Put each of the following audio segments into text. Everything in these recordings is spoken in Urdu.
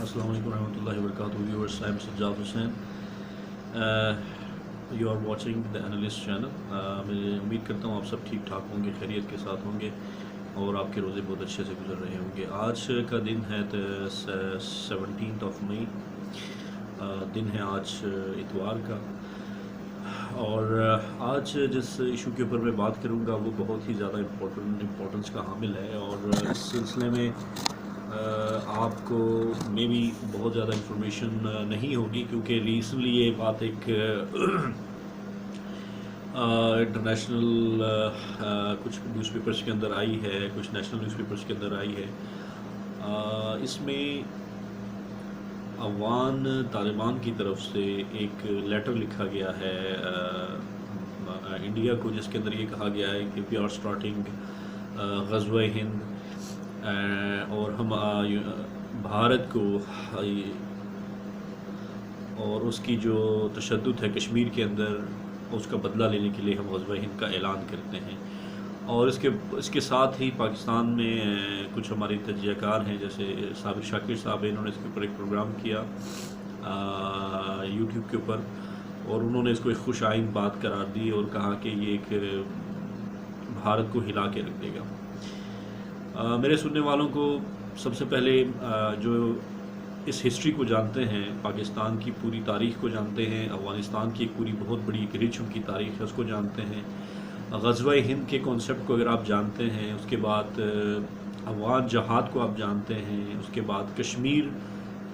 السلام علیکم ورحمۃ اللہ وبرکاتہ viewers I am Sajjad Hussain. You are watching the analyst channel. میں امید کرتا ہوں آپ سب ٹھیک ٹھاک ہوں گے, خیریت کے ساتھ ہوں گے اور آپ کے روزے بہت اچھے سے گزر رہے ہوں گے. آج کا دن ہے 17 مئی. دن ہے آج اتوار کا, اور آج جس ایشو کے اوپر میں بات کروں گا وہ بہت ہی زیادہ امپورٹنس کا حامل ہے, اور اس سلسلے میں آپ کو میں بھی بہت زیادہ انفارمیشن نہیں ہوگی, کیونکہ ریسنٹلی یہ بات ایک انٹرنیشنل کچھ نیوز پیپرز کے اندر آئی ہے, کچھ نیشنل نیوز پیپرز کے اندر آئی ہے. اس میں افغان طالبان کی طرف سے ایک لیٹر لکھا گیا ہے انڈیا کو, جس کے اندر یہ کہا گیا ہے کہ وی آر اسٹارٹنگ غزوہ ہند, اور ہم بھارت کو اور اس کی جو تشدد ہے کشمیر کے اندر اس کا بدلہ لینے کے لیے ہم غزوہ ہند کا اعلان کرتے ہیں. اور اس کے ساتھ ہی پاکستان میں کچھ ہمارے تجزیہ کار ہیں, جیسے صابر شاکر صاحب, انہوں نے اس کے اوپر ایک پروگرام کیا یوٹیوب کے اوپر, اور انہوں نے اس کو ایک خوش آئند بات قرار دی اور کہا کہ یہ ایک بھارت کو ہلا کے رکھ دے گا. میرے سننے والوں کو سب سے پہلے جو اس ہسٹری کو جانتے ہیں, پاکستان کی پوری تاریخ کو جانتے ہیں, افغانستان کی ایک پوری بہت بڑی رچ ان کی تاریخ ہے اس کو جانتے ہیں, غزوہ ہند کے کانسیپٹ کو اگر آپ جانتے ہیں, اس کے بعد افغان جہاد کو آپ جانتے ہیں, اس کے بعد کشمیر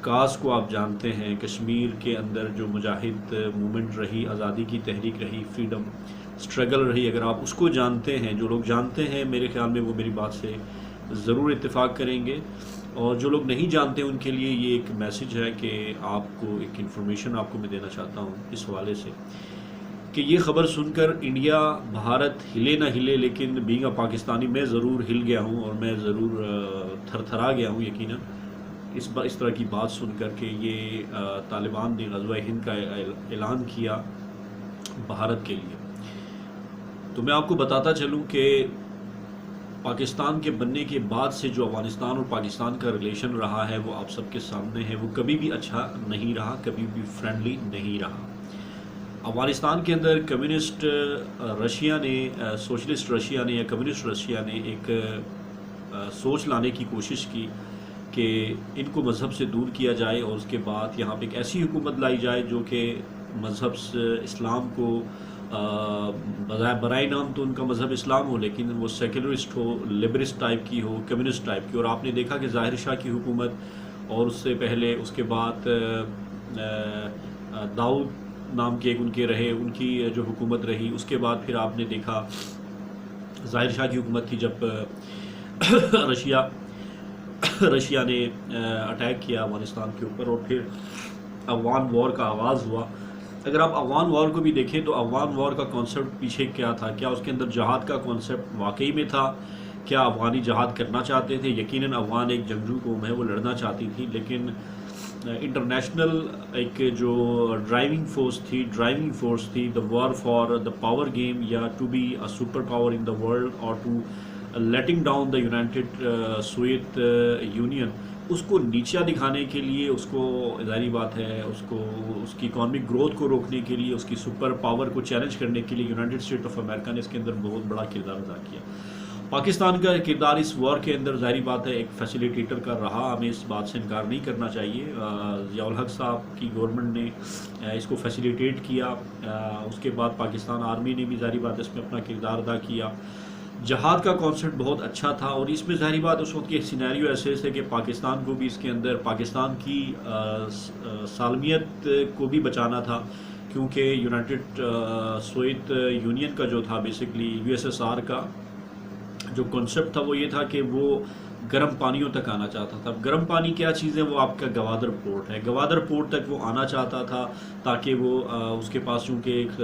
کاز کو آپ جانتے ہیں, کشمیر کے اندر جو مجاہد مومنٹ رہی, آزادی کی تحریک رہی, فریڈم اسٹرگل رہی, اگر آپ اس کو جانتے ہیں, جو لوگ جانتے ہیں میرے خیال میں وہ میری بات سے ضرور اتفاق کریں گے, اور جو لوگ نہیں جانتے ان کے لیے یہ ایک میسج ہے کہ آپ کو ایک انفارمیشن آپ کو میں دینا چاہتا ہوں اس حوالے سے, کہ یہ خبر سن کر انڈیا بھارت ہلے نہ ہلے, لیکن بینگ اے پاکستانی میں ضرور ہل گیا ہوں اور میں ضرور تھر تھرا گیا ہوں یقیناً اس طرح کی بات سن کر کہ یہ طالبان نے غزوہ ہند کا اعلان کیا بھارت کے لیے. تو میں آپ کو بتاتا چلوں کہ پاکستان کے بننے کے بعد سے جو افغانستان اور پاکستان کا ریلیشن رہا ہے وہ آپ سب کے سامنے ہے, وہ کبھی بھی اچھا نہیں رہا, کبھی بھی فرینڈلی نہیں رہا. افغانستان کے اندر کمیونسٹ رشیا نے, سوشلسٹ رشیا نے یا کمیونسٹ رشیا نے ایک سوچ لانے کی کوشش کی کہ ان کو مذہب سے دور کیا جائے, اور اس کے بعد یہاں پہ ایک ایسی حکومت لائی جائے جو کہ مذہب اسلام کو برائے نام تو ان کا مذہب اسلام ہو, لیکن وہ سیکولرسٹ ہو, لبرسٹ ٹائپ کی ہو, کمیونسٹ ٹائپ کی. اور آپ نے دیکھا کہ ظاہر شاہ کی حکومت, اور اس سے پہلے اس کے بعد داؤد نام کے ایک ان کے رہے, ان کی جو حکومت رہی, اس کے بعد پھر آپ نے دیکھا ظاہر شاہ کی حکومت تھی جب رشیا نے اٹیک کیا افغانستان کے اوپر, اور پھر افغان وار کا آغاز ہوا. اگر آپ افغان وار کو بھی دیکھیں تو افغان وار کا کانسیپٹ پیچھے کیا تھا, کیا اس کے اندر جہاد کا کانسیپٹ واقعی میں تھا, کیا افغانی جہاد کرنا چاہتے تھے؟ یقیناً افغان ایک جنگجو قوم ہے, وہ لڑنا چاہتی تھی, لیکن انٹرنیشنل ایک جو ڈرائیونگ فورس تھی, the war for the power game, یا to be a super power in the world, اور to letting down the United Soviet Union, اس کو نیچا دکھانے کے لیے, اس کو ظاہری بات ہے اس کی اکانومک گروتھ کو روکنے کے لیے, اس کی سپر پاور کو چیلنج کرنے کے لیے یونائٹڈ اسٹیٹ آف امریکہ نے اس کے اندر بہت بڑا کردار ادا کیا. پاکستان کا کردار اس وار کے اندر ظاہری بات ہے ایک فیسیلیٹیٹر کا رہا, ہمیں اس بات سے انکار نہیں کرنا چاہیے. ضیاء الحق صاحب کی گورنمنٹ نے اس کو فیسیلیٹیٹ کیا, اس کے بعد پاکستان آرمی نے بھی ظاہری بات اس میں اپنا کردار ادا کیا. جہاد کا کانسیپٹ بہت اچھا تھا, اور اس میں ظاہری بات اس وقت کی سینیریو ایسے ہے کہ پاکستان کو بھی اس کے اندر پاکستان کی سالمیت کو بھی بچانا تھا, کیونکہ یونائٹڈ سوویت یونین کا جو تھا بیسکلی USSR کا جو کانسیپٹ تھا وہ یہ تھا کہ وہ گرم پانیوں تک آنا چاہتا تھا. اب گرم پانی کیا چیز ہے؟ وہ آپ کا گوادر پورٹ ہے, گوادر پورٹ تک وہ آنا چاہتا تھا, تاکہ وہ اس کے پاس چونکہ ایک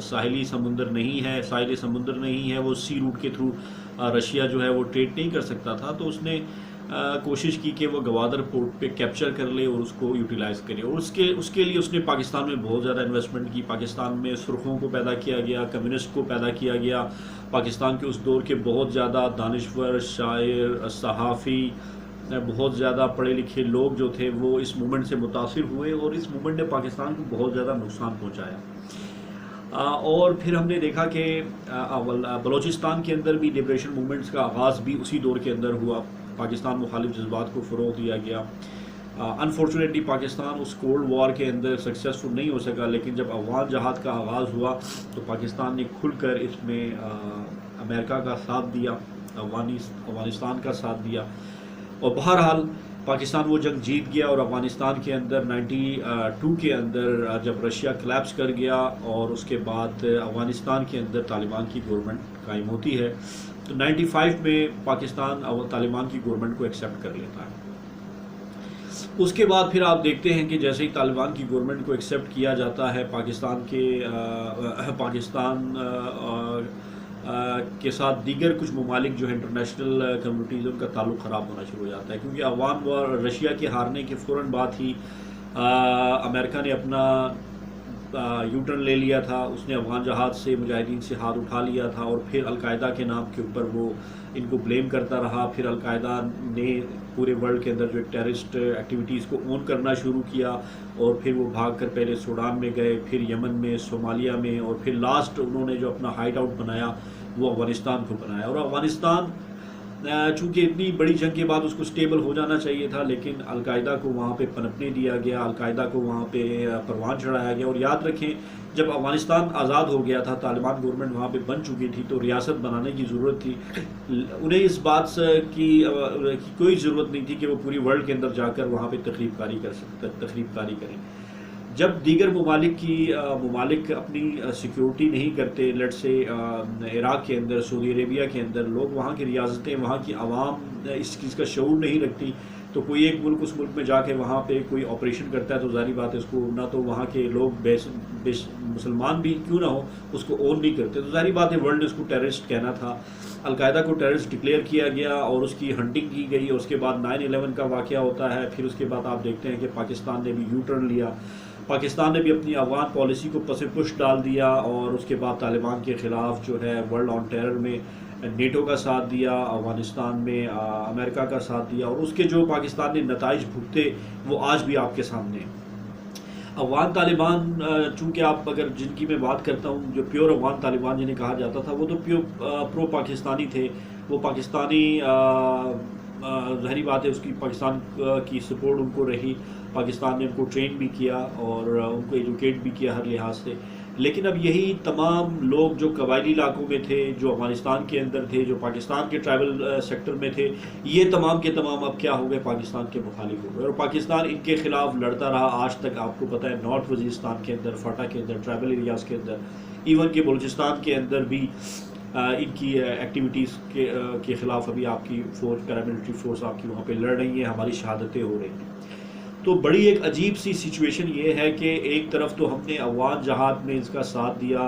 ساحلی سمندر نہیں ہے, وہ سی روٹ کے تھرو رشیا جو ہے وہ ٹریڈ نہیں کر سکتا تھا. تو اس نے کوشش کی کہ وہ گوادر پورٹ پہ کیپچر کر لے اور اس کو یوٹیلائز کرے, اور اس کے لیے اس نے پاکستان میں بہت زیادہ انویسٹمنٹ کی. پاکستان میں سرخوں کو پیدا کیا گیا, کمیونسٹ کو پیدا کیا گیا. پاکستان کے اس دور کے بہت زیادہ دانشور, شاعر, صحافی, بہت زیادہ پڑھے لکھے لوگ جو تھے وہ اس موومنٹ سے متاثر ہوئے اور اس موومنٹ نے پاکستان کو بہت زیادہ نقصان پہنچایا۔ اور پھر ہم نے دیکھا کہ بلوچستان کے اندر بھی لبریشن موومنٹس کا آغاز بھی اسی دور کے اندر ہوا، پاکستان مخالف جذبات کو فروغ دیا گیا۔ انفارچونیٹلی پاکستان اس کولڈ وار کے اندر سکسیسفل نہیں ہو سکا، لیکن جب افغان جہاد کا آغاز ہوا تو پاکستان نے کھل کر اس میں امریکہ کا ساتھ دیا، افغانستان کا ساتھ دیا، اور بہرحال پاکستان وہ جنگ جیت گیا۔ اور افغانستان کے اندر 92 کے اندر جب رشیا کلیپس کر گیا اور اس کے بعد افغانستان کے اندر طالبان کی گورنمنٹ قائم ہوتی ہے، تو 95 میں پاکستان طالبان کی گورنمنٹ کو ایکسیپٹ کر لیتا ہے۔ اس کے بعد پھر آپ دیکھتے ہیں کہ جیسے ہی طالبان کی گورنمنٹ کو ایکسیپٹ کیا جاتا ہے، پاکستان کے ساتھ دیگر کچھ ممالک جو ہے انٹرنیشنل کمیونٹیز، ان کا تعلق خراب ہونا شروع ہو جاتا ہے، کیونکہ افغان وار رشیا کے ہارنے کے فوراً بعد ہی امریکہ نے اپنا یو ٹرن لے لیا تھا، اس نے افغان جہاد سے مجاہدین سے ہاتھ اٹھا لیا تھا، اور پھر القاعدہ کے نام کے اوپر وہ ان کو بلیم کرتا رہا۔ پھر القاعدہ نے پورے ورلڈ کے اندر جو ٹیررسٹ ایکٹیویٹیز کو اون کرنا شروع کیا، اور پھر وہ بھاگ کر پہلے سوڈان میں گئے، پھر یمن میں، صومالیہ میں، اور پھر لاسٹ انہوں نے جو اپنا ہائیڈ آؤٹ بنایا وہ افغانستان کو بنایا۔ اور افغانستان چونکہ اتنی بڑی جنگ کے بعد اس کو سٹیبل ہو جانا چاہیے تھا، لیکن القاعدہ کو وہاں پہ پنپنے دیا گیا، القاعدہ کو وہاں پہ پروان چڑھایا گیا۔ اور یاد رکھیں جب افغانستان آزاد ہو گیا تھا، طالبان گورنمنٹ وہاں پہ بن چکی تھی، تو ریاست بنانے کی ضرورت تھی، انہیں اس بات کی کوئی ضرورت نہیں تھی کہ وہ پوری ورلڈ کے اندر جا کر وہاں پہ تخریب کاری کریں۔ جب دیگر ممالک اپنی سیکیورٹی نہیں کرتے، لیٹ سے عراق کے اندر، سعودی عربیہ کے اندر، لوگ وہاں کی ریاستیں، وہاں کی عوام اس چیز کا شعور نہیں رکھتی، تو کوئی ایک ملک اس ملک میں جا کے وہاں پہ کوئی آپریشن کرتا ہے تو ظاہری بات ہے اس کو نہ تو وہاں کے لوگ مسلمان بھی کیوں نہ ہو اس کو اون نہیں کرتے، تو ظاہری بات ہے ورلڈ نے اس کو ٹیررسٹ کہنا تھا۔ القاعدہ کو ٹیررسٹ ڈکلیئر کیا گیا اور اس کی ہنٹنگ کی گئی، اور اس کے بعد 9/11 کا واقعہ ہوتا ہے۔ پھر اس کے بعد آپ دیکھتے ہیں کہ پاکستان نے بھی یو ٹرن لیا، پاکستان نے بھی اپنی افغان پالیسی کو پس پش ڈال دیا، اور اس کے بعد طالبان کے خلاف جو ہے ورلڈ آن ٹیرر میں نیٹو کا ساتھ دیا، افغانستان میں امریکہ کا ساتھ دیا، اور اس کے جو پاکستان نے نتائج بھگتے وہ آج بھی آپ کے سامنے ہیں۔ افغان طالبان چونکہ آپ اگر جن کی میں بات کرتا ہوں، جو پیور افغان طالبان جنہیں کہا جاتا تھا، وہ تو پرو پاکستانی تھے، وہ پاکستانی ظاہری بات ہے اس کی پاکستان کی سپورٹ ان کو رہی، پاکستان نے ان کو ٹرین بھی کیا اور ان کو ایجوکیٹ بھی کیا ہر لحاظ سے۔ لیکن اب یہی تمام لوگ جو قبائلی علاقوں میں تھے، جو افغانستان کے اندر تھے، جو پاکستان کے ٹرائبل سیکٹر میں تھے، یہ تمام کے تمام اب کیا ہو گئے، پاکستان کے مخالف ہو گئے، اور پاکستان ان کے خلاف لڑتا رہا آج تک۔ آپ کو پتہ ہے نارتھ وزیرستان کے اندر، فاٹا کے اندر، ٹرائبل ایریاز کے اندر، ایون کہ بلوچستان کے اندر بھی ان کی ایکٹیویٹیز کے خلاف ابھی آپ کی فورس، پیراملٹری فورس آپ کی وہاں پہ لڑ رہی ہیں، ہماری شہادتیں ہو رہی ہیں۔ تو بڑی ایک عجیب سی سچویشن یہ ہے کہ ایک طرف تو ہم نے افغان جہاد میں اس کا ساتھ دیا،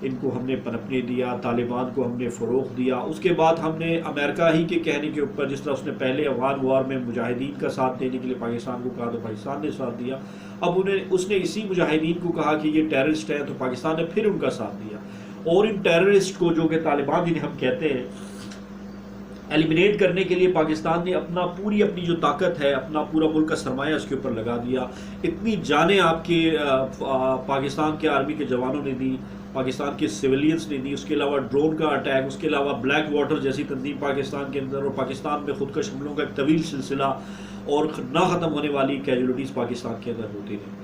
ان کو ہم نے پنپنے دیا، طالبان کو ہم نے فروغ دیا، اس کے بعد ہم نے امریکہ ہی کے کہنے کے اوپر، جس طرح اس نے پہلے افغان وار میں مجاہدین کا ساتھ دینے کے لیے پاکستان کو کہا تو پاکستان نے ساتھ دیا، اب اس نے اسی مجاہدین کو کہا کہ یہ ٹیررسٹ ہیں تو پاکستان نے پھر ان کا ساتھ دیا، اور ان ٹیررسٹ کو جو کہ طالبان جنہیں ہم کہتے ہیں ایلیمینیٹ کرنے کے لیے پاکستان نے پوری اپنی جو طاقت ہے، اپنا پورا ملک کا سرمایہ اس کے اوپر لگا دیا۔ اتنی جانیں آپ کے پاکستان کے آرمی کے جوانوں نے دی، پاکستان کے سویلینز نے دی، اس کے علاوہ ڈرون کا اٹیک، اس کے علاوہ بلیک واٹر جیسی تنظیم پاکستان کے اندر، اور پاکستان میں خودکش حملوں کا ایک طویل سلسلہ اور نہ ختم ہونے والی کیجولیٹیز پاکستان کے اندر ہوتی رہی۔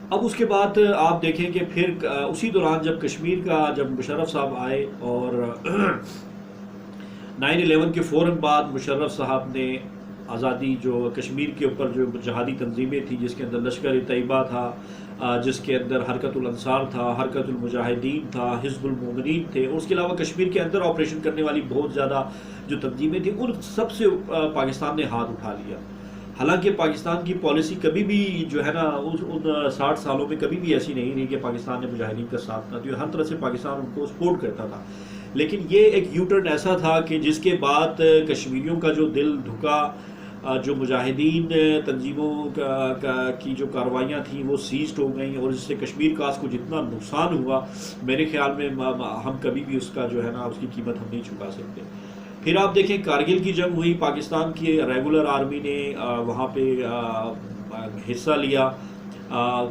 اب اس کے بعد آپ دیکھیں کہ پھر اسی دوران جب کشمیر کا جب مشرف صاحب آئے، اور 9/11 کے فوراً بعد مشرف صاحب نے آزادی جو کشمیر کے اوپر جو جہادی تنظیمیں تھیں، جس کے اندر لشکر طیبہ تھا، جس کے اندر حرکت الانصار تھا، حرکت المجاہدین تھا، حزب المومنین تھے، اور اس کے علاوہ کشمیر کے اندر آپریشن کرنے والی بہت زیادہ جو تنظیمیں تھیں، ان سب سے پاکستان نے ہاتھ اٹھا لیا۔ حالانکہ پاکستان کی پالیسی کبھی بھی جو ہے نا ان 60 سالوں میں کبھی بھی ایسی نہیں رہی کہ پاکستان نے مجاہدین کا ساتھ نہ دیا، ہر طرح سے پاکستان ان کو سپورٹ کرتا تھا، لیکن یہ ایک یو ٹرن ایسا تھا کہ جس کے بعد کشمیریوں کا جو دل دھکا، جو مجاہدین تنظیموں کی جو کارروائیاں تھیں وہ سیزڈ ہو گئیں، اور اس سے کشمیر کاس کو جتنا نقصان ہوا، میرے خیال میں ہم کبھی بھی اس کا جو ہے نا اس کی قیمت ہم نہیں چکا سکتے۔ پھر آپ دیکھیں کارگل کی جنگ ہوئی، پاکستان کی ریگولر آرمی نے وہاں پہ حصہ لیا،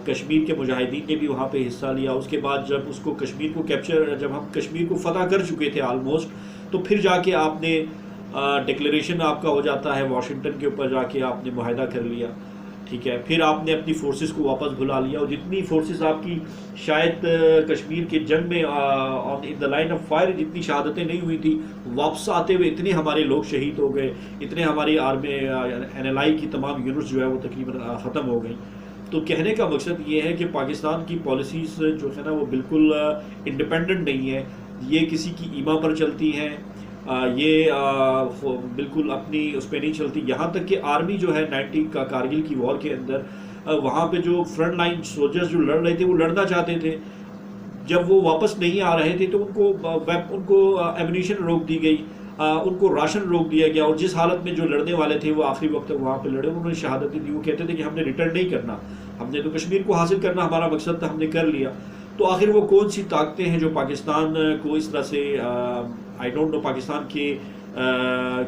کشمیر کے مجاہدین نے بھی وہاں پہ حصہ لیا. اس کے بعد جب اس کو کشمیر کو کیپچر، جب ہم کشمیر کو فتح کر چکے تھے آلموسٹ، تو پھر جا کے آپ نے ڈکلیریشن آپ کا ہو جاتا ہے واشنگٹن کے اوپر، جا کے آپ نے معاہدہ کر لیا. ٹھیک ہے، پھر آپ نے اپنی فورسز کو واپس بلا لیا، اور جتنی فورسز آپ کی شاید کشمیر کے جنگ میں ان دا لائن آف فائر جتنی شہادتیں نہیں ہوئی تھی، واپس آتے ہوئے اتنے ہمارے لوگ شہید ہو گئے، اتنے ہماری آرمی این ایل آئی کی تمام یونٹس جو ہے وہ تقریباً ختم ہو گئیں. تو کہنے کا مقصد یہ ہے کہ پاکستان کی پالیسیز جو ہے نا وہ بالکل انڈیپینڈنٹ نہیں ہے، یہ کسی کی ایما پر چلتی ہیں، یہ بالکل اپنی اس پہ نہیں چلتی. یہاں تک کہ آرمی جو ہے 90 کا کارگل کی وار کے اندر، وہاں پہ جو فرنٹ لائن سولجرز جو لڑ رہے تھے وہ لڑنا چاہتے تھے، جب وہ واپس نہیں آ رہے تھے تو ان کو ایمونیشن روک دی گئی، ان کو راشن روک دیا گیا، اور جس حالت میں جو لڑنے والے تھے وہ آخری وقت تک وہاں پہ لڑے، انہوں نے شہادتیں دی. وہ کہتے تھے کہ ہم نے ریٹرن نہیں کرنا، ہم نے تو کشمیر کو حاصل کرنا ہمارا مقصد تھا، ہم نے کر لیا. تو آخر وہ کون سی طاقتیں ہیں جو پاکستان کو اس طرح سے آئی ڈونٹ نو، پاکستان کے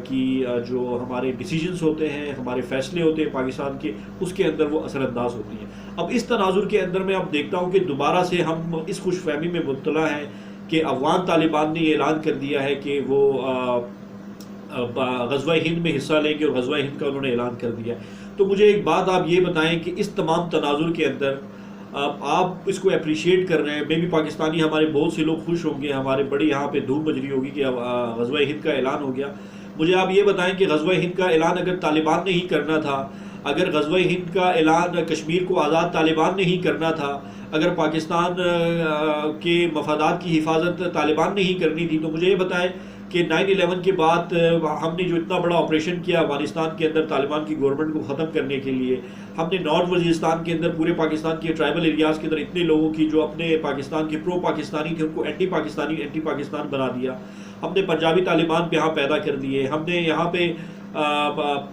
کی جو ہمارے ڈیسیجنز ہوتے ہیں، ہمارے فیصلے ہوتے ہیں پاکستان کے، اس کے اندر وہ اثر انداز ہوتی ہیں. اب اس تناظر کے اندر میں اب دیکھتا ہوں کہ دوبارہ سے ہم اس خوش فہمی میں مبتلا ہیں کہ افغان طالبان نے یہ اعلان کر دیا ہے کہ وہ غزوہ ہند میں حصہ لیں گے، اور غزوہ ہند کا انہوں نے اعلان کر دیا. تو مجھے ایک بات آپ یہ بتائیں کہ اس تمام تناظر کے اندر آپ اس کو اپریشیٹ کر رہے ہیں، میں بھی پاکستانی، ہمارے بہت سے لوگ خوش ہوں گے، ہمارے بڑی یہاں پہ دھوم مچ رہی ہوگی کہ غزوہ ہند کا اعلان ہو گیا. مجھے آپ یہ بتائیں کہ غزوہ ہند کا اعلان اگر طالبان نے ہی کرنا تھا، اگر غزوہ ہند کا اعلان کشمیر کو آزاد طالبان نے ہی کرنا تھا، اگر پاکستان کے مفادات کی حفاظت طالبان نے ہی کرنی تھی، تو مجھے یہ بتائیں کہ 9/11 کے بعد ہم نے جو اتنا بڑا آپریشن کیا افغانستان کے اندر طالبان کی گورنمنٹ کو ختم کرنے کے لیے، ہم نے نارتھ وزیرستان کے اندر پورے پاکستان کے ٹرائبل ایریاز کے اندر اتنے لوگوں کی جو اپنے پاکستان کے پرو پاکستانی تھے ان کو اینٹی پاکستان بنا دیا، ہم نے پنجابی طالبان یہاں پیدا کر دیے، ہم نے یہاں پہ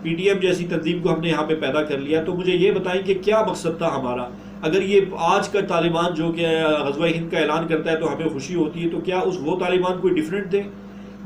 پی ٹی ایم جیسی تنظیم کو ہم نے یہاں پہ پیدا کر لیا. تو مجھے یہ بتائیں کہ کیا مقصد تھا ہمارا؟ اگر یہ آج کا طالبان جو کہ غزوہ ہند کا اعلان کرتا ہے تو ہمیں خوشی ہوتی ہے، تو کیا وہ طالبان کوئی ڈیفرنٹ تھے؟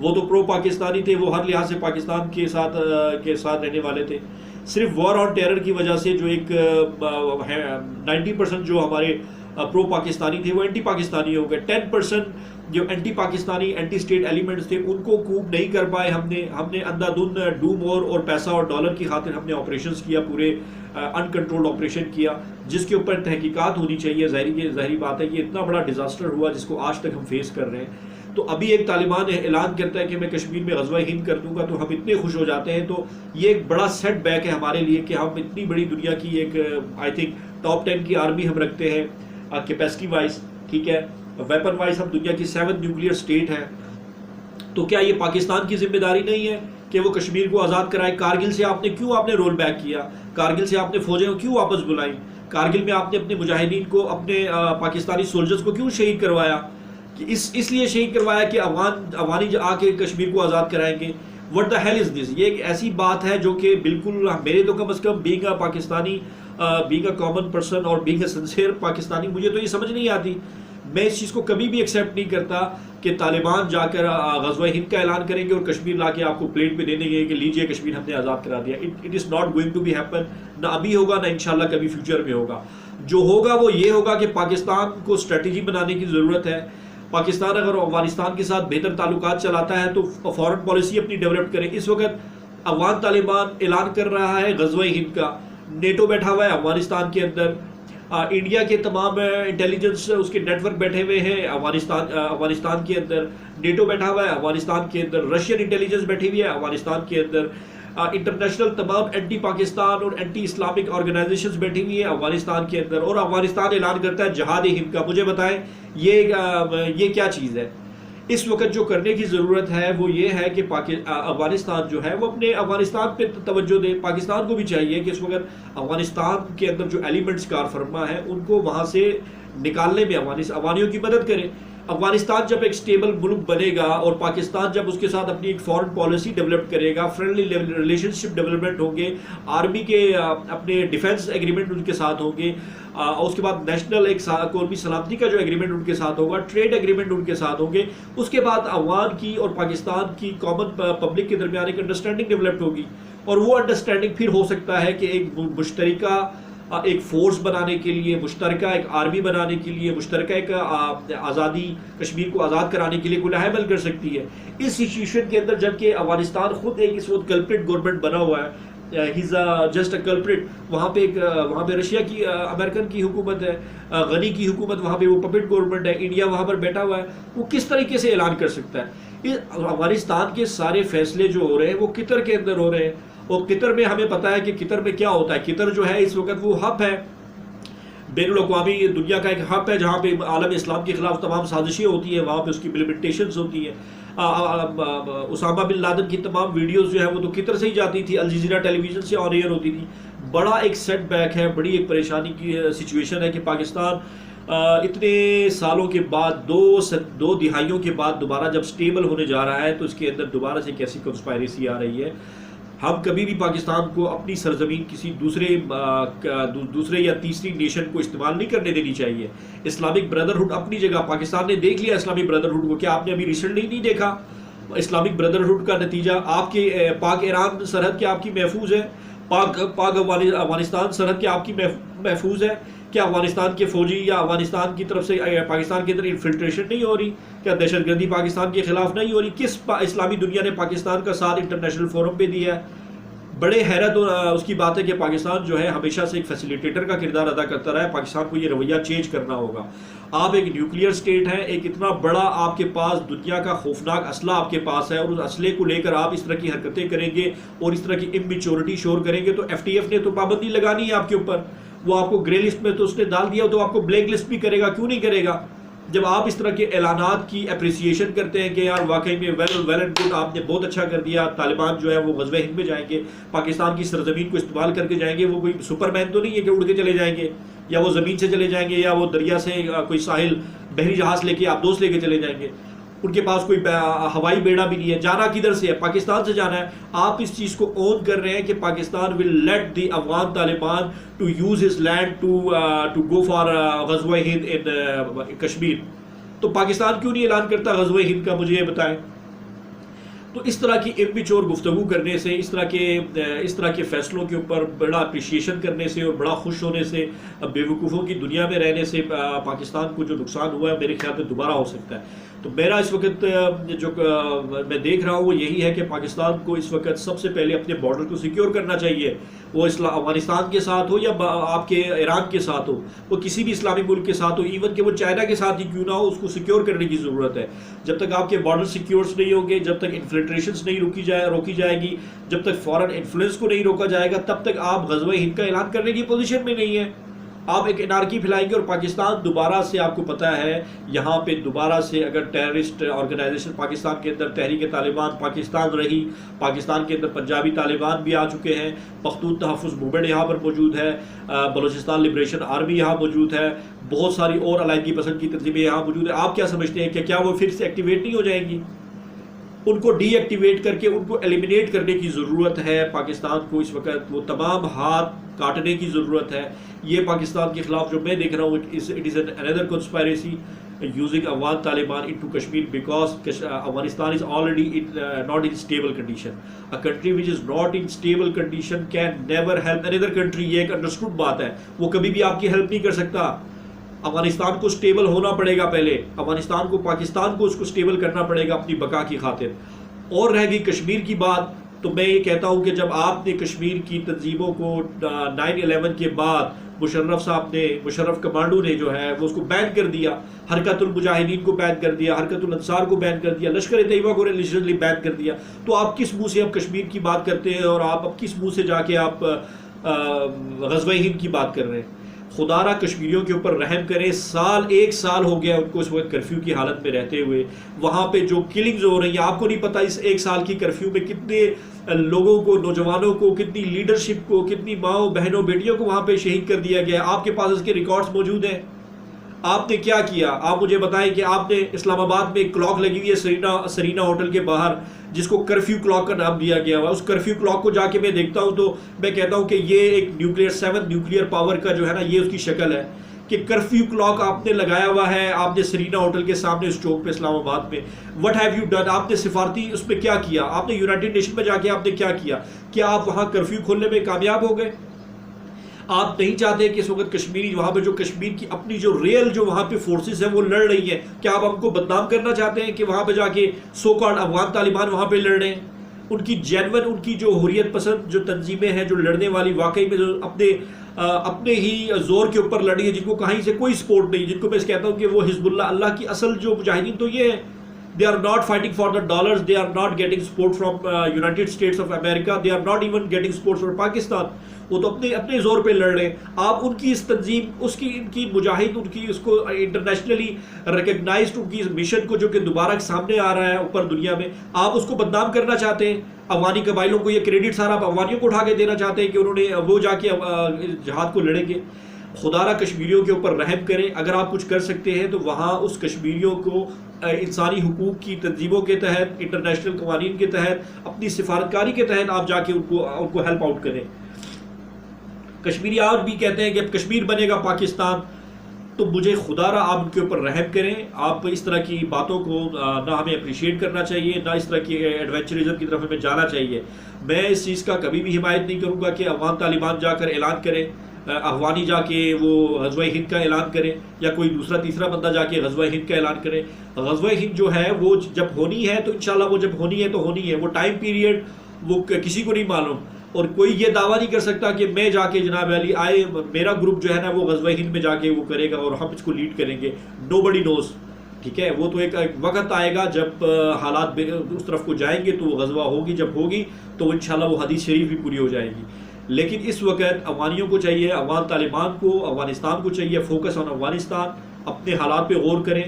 وہ تو پرو پاکستانی تھے، وہ ہر لحاظ سے پاکستان کے ساتھ رہنے والے تھے. صرف وار آن ٹیرر کی وجہ سے جو ایک 90% جو ہمارے پرو پاکستانی تھے وہ اینٹی پاکستانی ہو گئے. 10% جو anti Pakistani anti state elements تھے ان کو کوپ نہیں کر پائے. ہم نے اندھا دھند ڈوم اور پیسہ اور ڈالر کی خاطر ہم نے آپریشنز کیا، پورے انکنٹرولڈ آپریشن کیا، جس کے اوپر تحقیقات ہونی چاہیے. ظاہری بات ہے یہ اتنا بڑا ڈیزاسٹر ہوا جس کو آج تک ہم فیس کر رہے ہیں. تو ابھی ایک طالبان اعلان کرتا ہے کہ میں کشمیر میں غزوہ ہند کر دوں گا، تو ہم اتنے خوش ہو جاتے ہیں. تو یہ ایک بڑا سیٹ بیک ہے ہمارے لیے کہ ہم اتنی بڑی دنیا کی ایک آئی تھنک ٹاپ 10 کی آرمی ہم رکھتے ہیں کیپیسٹی وائز، ٹھیک ہے، ویپن وائز ہم دنیا کی 7 نیوکلیئر اسٹیٹ ہیں. تو کیا یہ پاکستان کی ذمہ داری نہیں ہے کہ وہ کشمیر کو آزاد کرائے؟ کارگل سے آپ نے رول بیک کیا؟ کارگل سے آپ نے فوجیں کیوں واپس بلائیں؟ کارگل میں آپ نے اپنے مجاہدین کو، اپنے پاکستانی سولجرز کو کیوں شہید کروایا؟ اس لیے شہید کروایا کہ افغانی آ کے کشمیر کو آزاد کرائیں گے. what the hell is this؟ یہ ایک ایسی بات ہے جو کہ بالکل میرے تو کم از کم being a Pakistani, being a common person اور بینگ اے سنسیئر پاکستانی، مجھے تو یہ سمجھ نہیں آتی. میں اس چیز کو کبھی بھی ایکسیپٹ نہیں کرتا کہ طالبان جا کر غزوہ ہند کا اعلان کریں گے اور کشمیر لا کے آپ کو پلیٹ پہ دے دیں گے کہ لیجئے کشمیر ہم نے آزاد کرا دیا. It is not going to be happen. نہ ابھی ہوگا، نہ انشاءاللہ کبھی فیوچر میں ہوگا. جو ہوگا وہ یہ ہوگا کہ پاکستان کو اسٹریٹجی بنانے کی ضرورت ہے. پاکستان اگر افغانستان کے ساتھ بہتر تعلقات چلاتا ہے تو فورن پالیسی اپنی ڈیولپ کرے. اس وقت افغان طالبان اعلان کر رہا ہے غزوہ ہند کا، نیٹو بیٹھا ہوا ہے افغانستان کے اندر، انڈیا کے تمام انٹیلیجنس اس کے نیٹ ورک بیٹھے ہوئے ہیں افغانستان کے اندر، نیٹو بیٹھا ہوا ہے افغانستان کے اندر، رشین انٹیلیجنس بیٹھی ہوئی ہے افغانستان کے اندر، انٹرنیشنل تمام اینٹی پاکستان اور اینٹی اسلامک آرگنائزیشنز بیٹھی ہوئی ہیں افغانستان کے اندر، اور افغانستان اعلان کرتا ہے جہاد ہند کا. مجھے بتائیں یہ کیا چیز ہے؟ اس وقت جو کرنے کی ضرورت ہے وہ یہ ہے کہ افغانستان جو ہے وہ اپنے افغانستان پہ توجہ دے. پاکستان کو بھی چاہیے کہ اس وقت افغانستان کے اندر جو ایلیمنٹس کار فرما ہیں ان کو وہاں سے نکالنے میں افغانیوں کی مدد کرے. افغانستان جب ایک سٹیبل ملک بنے گا اور پاکستان جب اس کے ساتھ اپنی ایک فارن پالیسی ڈیولپ کرے گا، فرینڈلی ریلیشن شپ ڈیولپمنٹ ہوں گے، آرمی کے اپنے ڈیفنس ایگریمنٹ ان کے ساتھ ہوں گے، اور اس کے بعد نیشنل ایک قومی سلامتی کا جو ایگریمنٹ ان کے ساتھ ہوگا، ٹریڈ ایگریمنٹ ان کے ساتھ ہوں گے، اس کے بعد افغان کی اور پاکستان کی کامن پبلک کے درمیان ایک انڈرسٹینڈنگ ڈیولپ ہوگی، اور وہ انڈرسٹینڈنگ پھر ہو سکتا ہے کہ ایک مشترکہ ایک فورس بنانے کے لیے، مشترکہ ایک آرمی بنانے کے لیے، مشترکہ ایک آزادی کشمیر کو آزاد کرانے کے لیے کوئی عمل کر سکتی ہے۔ اس سچویشن کے اندر جبکہ افغانستان خود ایک اس وقت کلپریٹ گورنمنٹ بنا ہوا ہے، ہی از جسٹ اے کلپریٹ، وہاں پہ رشیا کی امریکن کی حکومت ہے، غنی کی حکومت، وہاں پہ وہ پپٹ گورنمنٹ ہے، انڈیا وہاں پر بیٹھا ہوا ہے، وہ کس طریقے سے اعلان کر سکتا ہے؟ افغانستان کے سارے فیصلے جو ہو رہے ہیں وہ قطر کے اندر ہو رہے ہیں، اور قطر میں ہمیں پتا ہے کہ قطر میں کیا ہوتا ہے۔ قطر جو ہے اس وقت وہ ہب ہے، بین الاقوامی دنیا کا ایک ہب ہے جہاں پہ عالم اسلام کے خلاف تمام سازشیں ہوتی ہیں، وہاں پہ اس کی امپلیمنٹیشنز ہوتی ہیں۔ اسامہ بن لادن کی تمام ویڈیوز جو ہے وہ تو قطر سے ہی جاتی تھی، الجزیرہ ٹیلی ویژن سے آن ایئر ہوتی تھی۔ بڑا ایک سیٹ بیک ہے، بڑی ایک پریشانی کی سچویشن ہے کہ پاکستان اتنے سالوں کے بعد، دو دہائیوں کے بعد دوبارہ جب سٹیبل ہونے جا رہا ہے تو اس کے اندر دوبارہ سے کیسی کنسپائریسی آ رہی ہے۔ ہم کبھی بھی پاکستان کو اپنی سرزمین کسی دوسرے یا تیسری نیشن کو استعمال نہیں کرنے دینی چاہیے۔ اسلامک بردرہڈ اپنی جگہ، پاکستان نے دیکھ لیا اسلامک بردرہڈ کو، کیا آپ نے ابھی ریسنٹلی نہیں دیکھا اسلامک بردرہڈ کا نتیجہ؟ آپ کے پاک ایران سرحد کیا آپ کی محفوظ ہے؟ پاک افغانستان سرحد کیا آپ کی محفوظ ہے؟ کیا افغانستان کے فوجی یا افغانستان کی طرف سے پاکستان کے اندر انفلٹریشن نہیں ہو رہی؟ کیا دہشت گردی پاکستان کے خلاف نہیں ہو رہی؟ کس اسلامی دنیا نے پاکستان کا ساتھ انٹرنیشنل فورم پہ دیا ہے؟ بڑے حیرت اس کی بات ہے کہ پاکستان جو ہے ہمیشہ سے ایک فیسیلیٹیٹر کا کردار ادا کرتا رہا ہے۔ پاکستان کو یہ رویہ چینج کرنا ہوگا۔ آپ ایک نیوکلیئر سٹیٹ ہیں، ایک اتنا بڑا آپ کے پاس دنیا کا خوفناک اسلحہ آپ کے پاس ہے، اور اس اسلحے کو لے کر آپ اس طرح کی حرکتیں کریں گے اور اس طرح کی اممیچورٹی شور کریں گے تو ایف ٹی ایف نے تو پابندی لگانی ہے آپ کے اوپر۔ وہ آپ کو گرے لسٹ میں تو اس نے ڈال دیا، تو آپ کو بلیک لسٹ بھی کرے گا، کیوں نہیں کرے گا؟ جب آپ اس طرح کے اعلانات کی اپریسیشن کرتے ہیں کہ یار واقعی میں ویل اینڈ گڈ، آپ نے بہت اچھا کر دیا، طالبان جو ہے وہ غزوہ ہند میں جائیں گے، پاکستان کی سرزمین کو استعمال کر کے جائیں گے، وہ کوئی سپر مین تو نہیں ہے کہ اڑ کے چلے جائیں گے، یا وہ زمین سے چلے جائیں گے، یا وہ دریا سے کوئی ساحل بحری جہاز لے کے آپ دوست لے کے چلے جائیں گے، ان کے پاس کوئی ہوائی بیڑا بھی نہیں ہے، جانا کدھر سے ہے؟ پاکستان سے جانا ہے۔ آپ اس چیز کو اون کر رہے ہیں کہ Pakistan will let the Afghan Taliban to use his land to go for غزوہ ہند ان کشمیر۔ تو پاکستان کیوں نہیں اعلان کرتا غزوہ ہند کا؟ مجھے یہ بتائیں۔ تو اس طرح کی اممیچور گفتگو کرنے سے، اس طرح کے فیصلوں کے اوپر بڑا اپریشیشن کرنے سے اور بڑا خوش ہونے سے، بے وقوفوں کی دنیا میں رہنے سے پاکستان کو جو نقصان ہوا ہے میرے خیال میں دوبارہ ہو سکتا ہے۔ تو میرا اس وقت جو میں دیکھ رہا ہوں وہ یہی ہے کہ پاکستان کو اس وقت سب سے پہلے اپنے بارڈر کو سیکیور کرنا چاہیے، وہ افغانستان کے ساتھ ہو یا آپ کے ایران کے ساتھ ہو، وہ کسی بھی اسلامی ملک کے ساتھ ہو، ایون کہ وہ چائنا کے ساتھ ہی کیوں نہ ہو، اس کو سیکیور کرنے کی ضرورت ہے۔ جب تک آپ کے بارڈر سیکیورز نہیں ہوں گے، جب تک انفلٹریشنز نہیں روکی جائے گی، جب تک فارن انفلوئنس کو نہیں روکا جائے گا، تب تک آپ غزوہ ہند کا اعلان کرنے کی پوزیشن میں نہیں ہے۔ آپ ایک انارکی پھیلائیں گے اور پاکستان دوبارہ سے، آپ کو پتہ ہے یہاں پہ دوبارہ سے اگر ٹیررسٹ آرگنائزیشن پاکستان کے اندر تحریک طالبان پاکستان رہی، پاکستان کے اندر پنجابی طالبان بھی آ چکے ہیں، پختون تحفظ موومنٹ یہاں پر موجود ہے، بلوچستان لبریشن آرمی یہاں موجود ہے، بہت ساری اور علیحدگی پسند کی تنظیمیں یہاں موجود ہیں۔ آپ کیا سمجھتے ہیں کہ کیا وہ پھر سے ایکٹیویٹ نہیں ہو جائیں گی؟ ان کو ڈی ایکٹیویٹ کر کے ان کو ایلیمینیٹ کرنے کی ضرورت ہے۔ پاکستان کو اس وقت وہ تمام ہاتھ کاٹنے کی ضرورت ہے۔ یہ پاکستان کے خلاف جو میں دیکھ رہا ہوں، it is another conspiracy using Afghan Taliban into Kashmir because Afghanistan is already not in stable condition. A country which is not in stable condition can never help another country. یہ ایک understood بات ہے، وہ کبھی بھی آپ کی ہیلپ نہیں کر سکتا۔ افغانستان کو سٹیبل ہونا پڑے گا پہلے، افغانستان کو، پاکستان کو اس کو سٹیبل کرنا پڑے گا اپنی بقا کی خاطر۔ اور رہ گئی کشمیر کی بات، تو میں یہ کہتا ہوں کہ جب آپ نے کشمیر کی تنظیموں کو 9/11 کے بعد مشرف صاحب نے، مشرف کمانڈو نے جو ہے وہ اس کو بین کر دیا، حرکت المجاہدین کو بین کر دیا، حرکت الانصار کو بین کر دیا، لشکر طیبہ کو ریلیجنلی بین کر دیا، تو آپ کس منہ سے اب کشمیر کی بات کرتے ہیں اور آپ اب کس منہ سے جا کے آپ غزوہ ہند کی بات کر رہے ہیں؟ خدا را کشمیریوں کے اوپر رحم کریں۔ ایک سال ہو گیا ان کو اس وقت کرفیو کی حالت میں رہتے ہوئے، وہاں پہ جو کلنگز ہو رہی ہیں، آپ کو نہیں پتہ اس ایک سال کی کرفیو میں کتنے لوگوں کو، نوجوانوں کو، کتنی لیڈرشپ کو، کتنی ماؤں بہنوں بیٹیوں کو وہاں پہ شہید کر دیا گیا ہے۔ آپ کے پاس اس کے ریکارڈز موجود ہیں۔ آپ نے کیا کیا؟ آپ مجھے بتائیں کہ آپ نے اسلام آباد میں ایک کلاک لگی ہوئی ہے سرینا ہوٹل کے باہر، جس کو کرفیو کلاک کا نام دیا گیا ہوا. اس کرفیو کلاک کو جا کے میں دیکھتا ہوں تو میں کہتا ہوں کہ یہ ایک نیوکلیئر 7 نیوکلیئر پاور کا جو ہے نا یہ اس کی شکل ہے کہ کرفیو کلاک آپ نے لگایا ہوا ہے. آپ نے سرینا ہوٹل کے سامنے اس چوک پہ اسلام آباد میں. What have you done? آپ نے سفارتی اس پہ کیا کیا؟ آپ نے یونائٹڈ نیشن میں جا کے آپ نے کیا کیا؟ کیا آپ وہاں کرفیو کھولنے میں کامیاب ہو گئے؟ آپ نہیں چاہتے کہ اس وقت کشمیری وہاں پہ جو کشمیر کی اپنی جو ریئل جو وہاں پہ فورسز ہیں وہ لڑ رہی ہیں، کیا آپ ہم کو بدنام کرنا چاہتے ہیں کہ وہاں پہ جا کے سو کالڈ افغان طالبان وہاں پہ لڑ رہے ہیں؟ ان کی جینون، ان کی جو حریت پسند جو تنظیمیں ہیں جو لڑنے والی واقعی میں جو اپنے ہی زور کے اوپر لڑی ہے، جن کو کہیں سے کوئی سپورٹ نہیں، جن کو میں کہتا ہوں کہ وہ حزب اللہ کی اصل جو مجاہدین تو یہ ہیں. They are not fighting for the dollars. They are not getting support from United States of America. They are not even getting support from Pakistan. وہ تو اپنے زور پہ لڑ رہے ہیں. آپ ان کی اس تنظیم، ان کی مجاہد، ان کی اس کو انٹرنیشنلی ریکگنائزڈ ان کی مشن کو جو کہ دوبارہ سامنے آ رہا ہے اوپر دنیا میں، آپ اس کو بدنام کرنا چاہتے ہیں. افغانی قبائلوں کو یہ کریڈٹ سارا افغانیوں کو اٹھا کے دینا چاہتے ہیں کہ انہوں نے وہ جا کے جہاد کو لڑیں گے. خدا را کشمیریوں کے اوپر رحم کریں. اگر آپ کچھ کر سکتے ہیں تو وہاں اس کشمیریوں کو انسانی حقوق کی تنظیموں کے تحت، انٹرنیشنل قوانین کے تحت، اپنی سفارتکاری کے تحت آپ جا کے ان کو ہیلپ آؤٹ کریں. کشمیری آج بھی کہتے ہیں کہ اب کشمیر بنے گا پاکستان، تو مجھے خدا را آپ ان کے اوپر رحم کریں. آپ اس طرح کی باتوں کو نہ ہمیں اپریشیٹ کرنا چاہیے، نہ اس طرح کی ایڈونچرزم کی طرف ہمیں جانا چاہیے. میں اس چیز کا کبھی بھی حمایت نہیں کروں گا کہ افغان طالبان جا کر اعلان کریں، افغانی جا کے وہ غزوہ ہند کا اعلان کرے، یا کوئی دوسرا تیسرا بندہ جا کے غزوہ ہند کا اعلان کرے. غزوہ ہند جو ہے وہ جب ہونی ہے تو انشاءاللہ وہ جب ہونی ہے تو ہونی ہے. وہ ٹائم پیریڈ وہ کسی کو نہیں معلوم، اور کوئی یہ دعویٰ نہیں کر سکتا کہ میں جا کے جناب علی میرا گروپ جو ہے نا وہ غزوہ ہند میں جا کے وہ کرے گا اور ہم اس کو لیڈ کریں گے. نو بڈی نوز. ٹھیک ہے، وہ تو ایک وقت آئے گا جب حالات اس طرف کو جائیں گے تو غزوہ ہوگی. جب ہوگی تو انشاءاللہ وہ حدیث شریف بھی پوری ہو جائے گی. لیکن اس وقت افغانیوں کو چاہیے، افغان طالبان کو، افغانستان کو چاہیے فوکس آن افغانستان. اپنے حالات پہ غور کریں.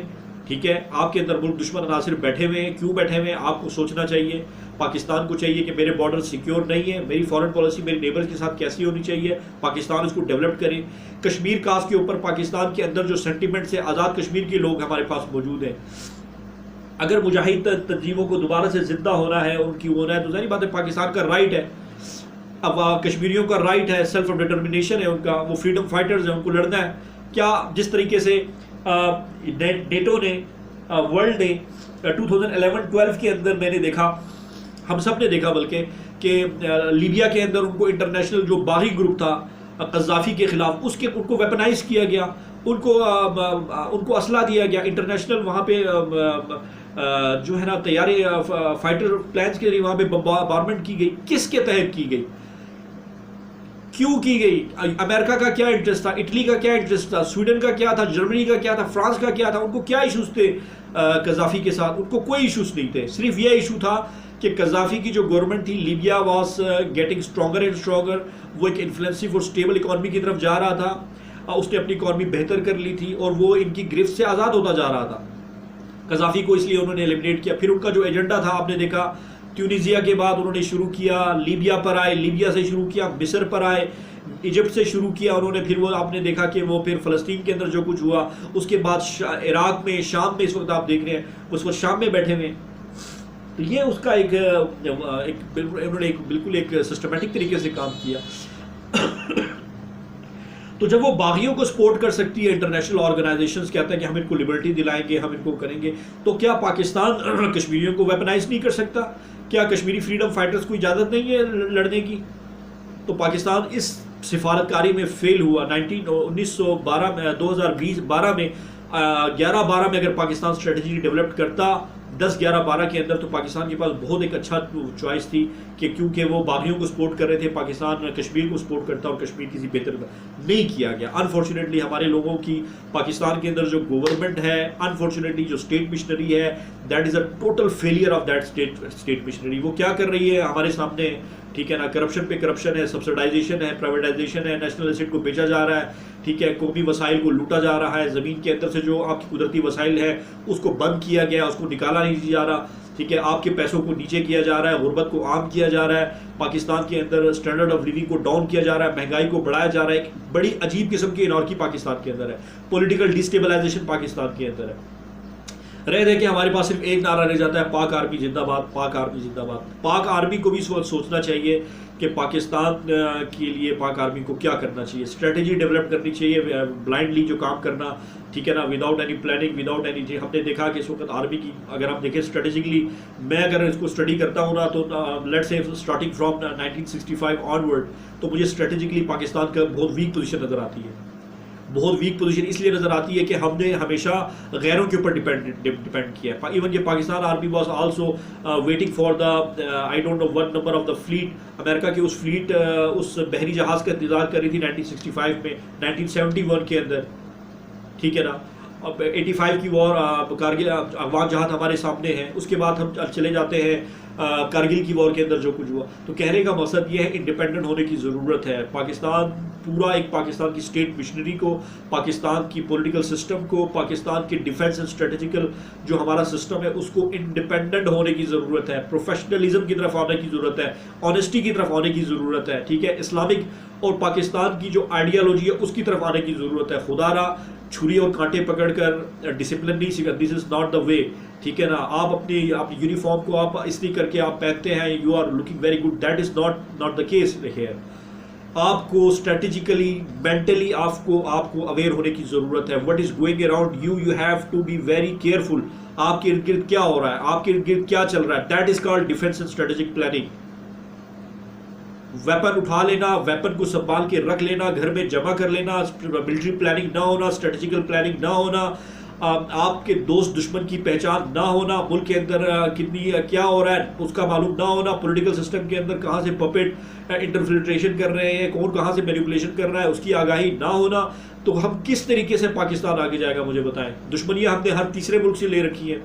ٹھیک ہے، آپ کے اندر ملک دشمن عناصر بیٹھے ہوئے ہیں، کیوں بیٹھے ہوئے ہیں آپ کو سوچنا چاہیے. پاکستان کو چاہیے کہ میرے بارڈر سیکیور نہیں ہے، میری فارن پالیسی میرے نیبرز کے ساتھ کیسی ہونی چاہیے، پاکستان اس کو ڈیولپ کرے. کشمیر کاس کے اوپر پاکستان کے اندر جو سینٹیمنٹس ہیں، آزاد کشمیر کے لوگ ہمارے پاس موجود ہیں. اگر مجاہد تنظیموں کو دوبارہ سے زندہ ہونا ہے، ان کی ہونا ہے، تو ظاہری بات ہے پاکستان کا رائٹ ہے. اب کشمیریوں کا رائٹ ہے، سیلف ڈٹرمنیشن ہے ان کا، وہ فریڈم فائٹرز ہیں، ان کو لڑنا ہے. کیا جس طریقے سے نیٹو نے ورلڈ نے 2011-12 کے اندر میں نے دیکھا، ہم سب نے دیکھا بلکہ، کہ لیبیا کے اندر ان کو انٹرنیشنل جو باغی گروپ تھا قذافی کے خلاف، ان کو ویپنائز کیا گیا، ان کو اسلحہ دیا گیا. انٹرنیشنل وہاں پہ جو ہے نا طیارے فائٹر پلانس کے لیے وہاں پہ بمبارمنٹ کی گئی. کس کے تحت کی گئی؟ کیوں کی گئی؟ امریکہ کا کیا انٹرسٹ تھا؟ اٹلی کا کیا انٹرسٹ تھا؟ سویڈن کا کیا تھا؟ جرمنی کا کیا تھا؟ فرانس کا کیا تھا؟ ان کو کیا ایشوز تھے قذافی کے ساتھ؟ ان کو کوئی ایشوز نہیں تھے. صرف یہ ایشو تھا کہ قذافی کی جو گورنمنٹ تھی، Libya was getting stronger and stronger. وہ ایک انفلوئنسو اور اسٹیبل اکانومی کی طرف جا رہا تھا. اس نے اپنی اکانومی بہتر کر لی تھی اور وہ ان کی گرفت سے آزاد ہوتا جا رہا تھا. قذافی کو اس لیے انہوں نے ایلیمنیٹ کیا. پھر ان کا جو ایجنڈا تھا آپ نے دیکھا، ٹیونیزیا کے بعد انہوں نے شروع کیا، لیبیا پر آئے، لیبیا سے شروع کیا، مصر پر آئے، ایجپٹ سے شروع کیا انہوں نے. پھر وہ آپ نے دیکھا کہ وہ پھر فلسطین کے اندر جو کچھ ہوا، اس کے بعد عراق میں، شام میں، اس وقت آپ دیکھ رہے ہیں اس وقت شام میں بیٹھے ہوئے. تو یہ اس کا انہوں نے بالکل ایک سسٹمیٹک طریقے سے کام کیا. تو جب وہ باغیوں کو سپورٹ کر سکتی ہے، انٹرنیشنل آرگنائزیشنز کہتے ہیں کہ ہم ان کو لبرٹی دلائیں گے، ہم ان کو کریں گے، تو کیا پاکستان کشمیریوں کو ویپنائز نہیں کر سکتا؟ کیا کشمیری فریڈم فائٹرز کو اجازت نہیں ہے لڑنے کی؟ تو پاکستان اس سفارتکاری میں فیل ہوا. 1912 میں 2012 میں 11-12 میں اگر پاکستان اسٹریٹجی ڈیولپ کرتا 10-11-12 کے اندر، تو پاکستان کے پاس بہت ایک اچھا چوائس تھی کہ کیونکہ وہ باغیوں کو سپورٹ کر رہے تھے، پاکستان کشمیر کو سپورٹ کرتا اور کشمیر کسی بہتر نہیں کیا گیا. انفارچونیٹلی ہمارے لوگوں کی پاکستان کے اندر جو گورنمنٹ ہے، انفارچونیٹلی جو اسٹیٹ مشنری ہے، that is a total failure of that state machinery. وہ کیا کر رہی ہے ہمارے سامنے؟ ٹھیک ہے نا، کرپشن پہ کرپشن ہے، سبسڈائزیشن ہے، پرائیویٹائزیشن ہے، نیشنل ایسٹ کو بیچا جا رہا ہے. ٹھیک ہے، قومی وسائل کو لوٹا جا رہا ہے، زمین کے اندر سے جو آپ کی قدرتی وسائل ہے اس کو بند کیا گیا، اس کو نکالا نہیں جا رہا. ٹھیک ہے. آپ کے پیسوں کو نیچے کیا جا رہا ہے, غربت کو عام کیا جا رہا ہے, پاکستان کے اندر اسٹینڈرڈ آف لیونگ کو ڈاؤن کیا جا رہا ہے, مہنگائی کو بڑھایا جا رہا ہے. ایک بڑی عجیب قسم کی انارکی پاکستان کے اندر ہے, پولیٹیکل ڈسٹیبلائزیشن پاکستان کے اندر ہے. رہ دے کہ ہمارے پاس صرف ایک نعرہ رہ جاتا ہے, پاک آرمی زندہ باد, پاک آرمی زندہ باد. پاک آرمی کو بھی اس وقت سوچنا چاہیے کہ پاکستان کے لیے پاک آرمی کو کیا کرنا چاہیے, اسٹریٹجی ڈیولپ کرنی چاہیے. بلائنڈلی جو کام کرنا, ٹھیک ہے نا, without any planning, without any, ہم نے دیکھا کہ اس وقت آرمی کی اگر ہم دیکھیں اسٹریٹجکلی, میں اگر اس کو اسٹڈی کرتا ہوں نا تو لیٹ سے اسٹارٹنگ فرام 1965 آن ورڈ, تو مجھے اسٹریٹجکلی پاکستان کا بہت ویک پوزیشن نظر آتی ہے. بہت ویک پوزیشن اس لیے نظر آتی ہے کہ ہم نے ہمیشہ غیروں کے اوپر ڈپینڈ کیا ہے. ایون کہ Pakistan army was also waiting for the I don't know one number of the fleet. امریکہ کی اس فلیٹ, اس بحری جہاز کا انتظار کر رہی تھی 1965 میں, 1971 کے اندر, ٹھیک ہے نا. اب 85 کی وار, کارگل, افغان جہاد ہمارے سامنے ہے. اس کے بعد ہم چلے جاتے ہیں کارگل کی وار کے اندر جو کچھ ہوا. تو کہنے کا مقصد یہ ہے انڈیپینڈنٹ ہونے کی ضرورت ہے. پاکستان پورا ایک پاکستان کی اسٹیٹ مشنری کو, پاکستان کی پولیٹیکل سسٹم کو, پاکستان کے ڈیفنس اینڈ اسٹریٹجیکل جو ہمارا سسٹم ہے اس کو انڈیپینڈنٹ ہونے کی ضرورت ہے. پروفیشنلزم کی طرف آنے کی ضرورت ہے, آنیسٹی کی طرف آنے کی ضرورت ہے, ٹھیک ہے. اسلامک اور پاکستان کی جو آئیڈیالوجی ہے اس کی طرف آنے کی ضرورت ہے. خدا را چھری اور کانٹے پکڑ کر ڈسپلن نہیں سیکھا, دس از ناٹ دا وے, ٹھیک ہے نا. آپ اپنی یونیفارم کو آپ استری کر کے آپ پہنتے ہیں, you are looking very good, that is not the case here. آپ کو اسٹریٹجیکلی, مینٹلی آپ کو اویئر ہونے کی ضرورت ہے. What is going around you, you have to be very careful. آپ کے ارد گرد کیا ہو رہا ہے, آپ کے ارد گرد کیا چل رہا ہے, that is called defence and strategic planning. Weapon اٹھا لینا, ویپن کو سنبھال کے رکھ لینا, گھر میں جمع کر لینا, ملٹری پلاننگ نہ ہونا, اسٹریٹجیکل پلاننگ نہ ہونا, آپ کے دوست دشمن کی پہچان نہ ہونا, ملک کے اندر کتنی کیا ہو رہا ہے اس کا معلوم نہ ہونا, پولیٹیکل سسٹم کے اندر کہاں سے پپیٹ انٹرفلٹریشن کر رہے ہیں, کون کہاں سے مینیپولیشن کر رہا ہے, اس کی آگاہی نہ ہونا. تو ہم کس طریقے سے پاکستان آگے جائے گا مجھے بتائیں. دشمنیاں ہم نے ہر تیسرے ملک سے لے رکھی ہیں.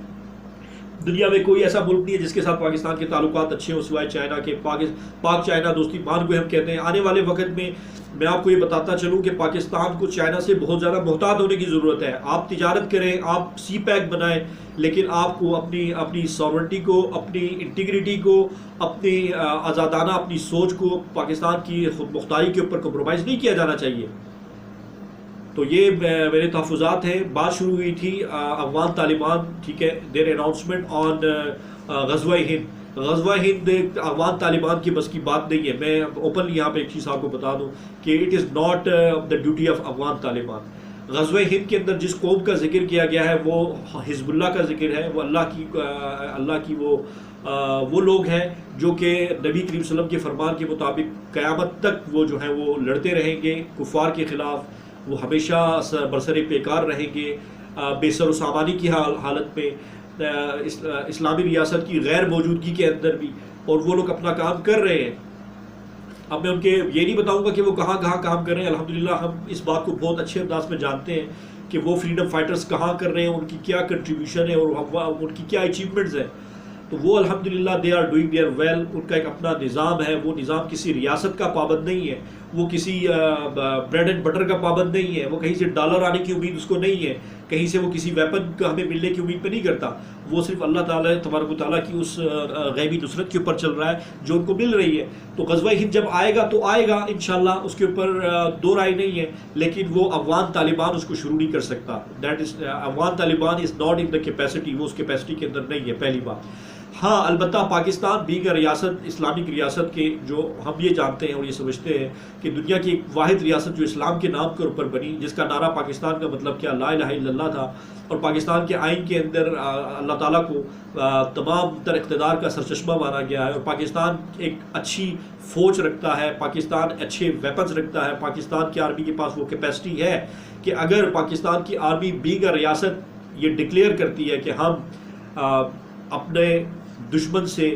دنیا میں کوئی ایسا ملک نہیں ہے جس کے ساتھ پاکستان کے تعلقات اچھے ہوں سوائے چائنا کے. پاک چائنا دوستی مان کو ہم کہتے ہیں. آنے والے وقت میں میں آپ کو یہ بتاتا چلوں کہ پاکستان کو چائنا سے بہت زیادہ محتاط ہونے کی ضرورت ہے. آپ تجارت کریں, آپ سی پیک بنائیں, لیکن آپ کو اپنی ساورنٹی کو, اپنی انٹیگریٹی کو, اپنی آزادانہ اپنی سوچ کو پاکستان کی خود مختاری کے اوپر کمپرومائز نہیں کیا جانا چاہیے. تو یہ میرے تحفظات ہیں. بات شروع ہوئی تھی افغان طالبان, ٹھیک ہے, دیر اناؤنسمنٹ آن غزوہ ہند. غزوہ ہند افغان طالبان کی بس کی بات نہیں ہے. میں اوپنلی یہاں پہ ایک چیز آپ کو بتا دوں کہ it is not the duty of Afghan Taliban. غزوہ ہند کے اندر جس قوم کا ذکر کیا گیا ہے وہ حزب اللہ کا ذکر ہے. وہ اللہ کی وہ لوگ ہیں جو کہ نبی کریم صلی اللہ علیہ وسلم کے فرمان کے مطابق قیامت تک وہ جو ہیں وہ لڑتے رہیں گے کفار کے خلاف. وہ ہمیشہ برسر پیکار رہیں گے بے سر و سامانی کی حالت میں, اسلامی ریاست کی غیر موجودگی کے اندر بھی, اور وہ لوگ اپنا کام کر رہے ہیں. اب میں ان کے یہ نہیں بتاؤں گا کہ وہ کہاں کہاں کام کر رہے ہیں. الحمدللہ ہم اس بات کو بہت اچھے انداز میں جانتے ہیں کہ وہ فریڈم فائٹرز کہاں کر رہے ہیں, ان کی کیا کنٹریبیوشن ہے اور ان کی کیا اچیومنٹس ہیں. تو وہ الحمدللہ they are doing there well. ان کا ایک اپنا نظام ہے. وہ نظام کسی ریاست کا پابند نہیں ہے, وہ کسی بریڈ اینڈ بٹر کا پابند نہیں ہے, وہ کہیں سے ڈالر آنے کی امید اس کو نہیں ہے, کہیں سے وہ کسی ویپن کا ہمیں ملنے کی امید پہ نہیں کرتا. وہ صرف اللہ تعالیٰ تبارک و تعالیٰ کی اس غیبی نصرت کے اوپر چل رہا ہے جو ان کو مل رہی ہے. تو غزوہ ہند جب آئے گا تو آئے گا انشاءاللہ, اس کے اوپر دو رائے نہیں ہے, لیکن وہ افغان طالبان اس کو شروع نہیں کر سکتا. That is Afghan Taliban is not in the capacity, وہ اس کیپیسٹی کے اندر نہیں ہے, پہلی بات. ہاں البتہ پاکستان بھی ایک ریاست, اسلامک ریاست کے جو ہم یہ جانتے ہیں اور یہ سمجھتے ہیں کہ دنیا کی ایک واحد ریاست جو اسلام کے نام کے اوپر بنی, جس کا نعرہ پاکستان کا مطلب کیا لا الہ الا اللہ تھا, اور پاکستان کے آئین کے اندر اللہ تعالیٰ کو تمام تر اقتدار کا سرچشمہ مانا گیا ہے, اور پاکستان ایک اچھی فوج رکھتا ہے, پاکستان اچھے ویپنز رکھتا ہے, پاکستان کی آرمی کے پاس وہ کیپیسٹی ہے کہ اگر پاکستان کی آرمی بیگ ریاست یہ ڈکلیئر کرتی ہے کہ ہم اپنے دشمن سے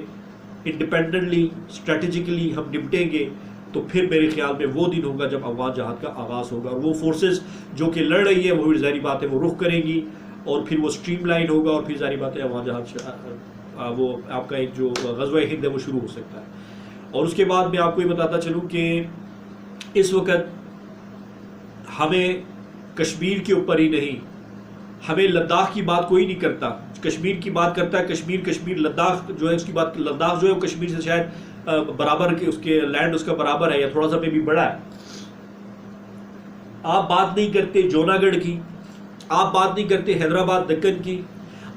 انڈیپینڈنٹلی اسٹریٹجیکلی ہم نمٹیں گے, تو پھر میرے خیال میں وہ دن ہوگا جب افغان جہاد کا آغاز ہوگا. اور وہ فورسز جو کہ لڑ رہی ہے وہ ظاہری بات ہے وہ رخ کریں گی, اور پھر وہ اسٹریم لائن ہوگا, اور پھر ظاہری بات ہے افغان جہاد وہ آپ کا ایک جو غزوہ ہند ہے وہ شروع ہو سکتا ہے. اور اس کے بعد میں آپ کو یہ بتاتا چلوں کہ اس وقت ہمیں کشمیر کے اوپر ہی نہیں, ہمیں لداخ کی بات کوئی نہیں کرتا. کشمیر کی بات کرتا ہے، کشمیر لداخ جو ہے اس کی بات، لداخ جو ہے وہ کشمیر سے شاید برابر کے اس کے لینڈ اس کا برابر ہے یا تھوڑا سا میں بھی بڑا ہے. آپ بات نہیں کرتے جوناگڑھ کی، آپ بات نہیں کرتے حیدرآباد دکن کی،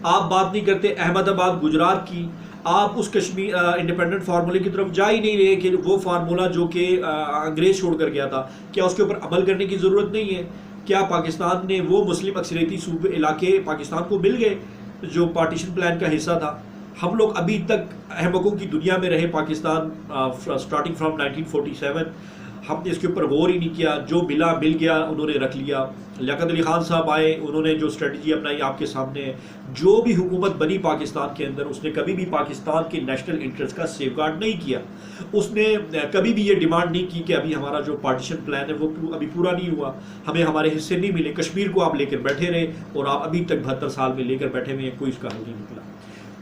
آپ بات نہیں کرتے احمد آباد گجرات کی. آپ اس کشمیر انڈیپینڈنٹ فارمولے کی طرف جا ہی نہیں رہے کہ وہ فارمولہ جو کہ انگریز چھوڑ کر گیا تھا، کیا اس کے اوپر عمل کرنے کی ضرورت نہیں ہے؟ کیا پاکستان نے وہ مسلم اکثریتی صوبے علاقے پاکستان کو مل گئے جو پارٹیشن پلان کا حصہ تھا؟ ہم لوگ ابھی تک احمقوں کی دنیا میں رہے پاکستان سٹارٹنگ فرام 1947. ہم نے اس کے اوپر غور ہی نہیں کیا، جو ملا مل گیا انہوں نے رکھ لیا. لیاقت علی خان صاحب آئے، انہوں نے جو اسٹریٹجی اپنائی آپ کے سامنے ہے. جو بھی حکومت بنی پاکستان کے اندر اس نے کبھی بھی پاکستان کے نیشنل انٹرسٹ کا سیف گارڈ نہیں کیا. اس نے کبھی بھی یہ ڈیمانڈ نہیں کی کہ ابھی ہمارا جو پارٹیشن پلان ہے وہ ابھی پورا نہیں ہوا، ہمیں ہمارے حصے نہیں ملے. کشمیر کو آپ لے کر بیٹھے رہے اور آپ ابھی تک 72 سال میں لے کر بیٹھے ہوئے ہیں، کوئی اس کا حل نہیں نکلا.